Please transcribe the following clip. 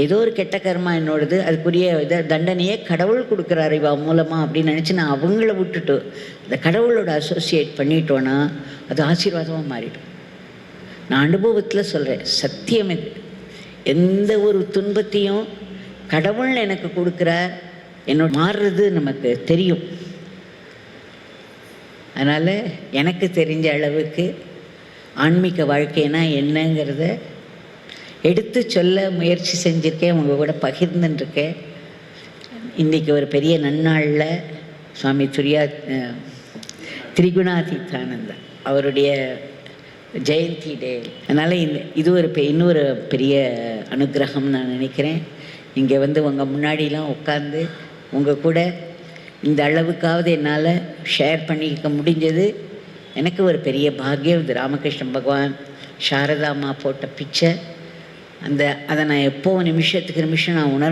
ஏதோ ஒரு கெட்ட கர்மா என்னோடது, அதுக்குரிய தண்டனையே கடவுள் கொடுக்குறாரு இவா மூலமாக அப்படின்னு நினச்சி நான் அவங்கள விட்டுட்டு இந்த கடவுளோட அசோசியேட் பண்ணிட்டோன்னா அது ஆசீர்வாதமாக மாறிடும். நான் அனுபவத்தில் சொல்கிறேன், சத்தியம் இது. எந்த ஒரு துன்பத்தையும் கடவுள் எனக்கு கொடுக்குறார், என்னோட மாறுறது நமக்கு தெரியும். அதனால் எனக்கு தெரிஞ்ச அளவுக்கு ஆன்மீக வாழ்க்கைனா என்னங்கிறத எடுத்து சொல்ல முயற்சி செஞ்சுருக்கேன், உங்கள் கூட பகிர்ந்துட்டுருக்கேன். இன்றைக்கி ஒரு பெரிய நன்னாளில் சுவாமி திரிகுணாதீதானந்தா அவருடைய ஜெயந்தி டே. அதனால் இது ஒரு இன்னொரு பெரிய அனுகிரகம் நான் நினைக்கிறேன். இங்கே வந்து உங்கள் முன்னாடிலாம் உட்காந்து உங்கள் கூட இந்த அளவுக்காவது என்னால் ஷேர் பண்ணிக்க முடிஞ்சது எனக்கு ஒரு பெரிய பாக்கியம். இது ராமகிருஷ்ண பகவான் சாரதாம்மா போட்ட பிச்சை, அதை நான் எப்போது நிமிஷத்துக்கு நிமிஷம் நான்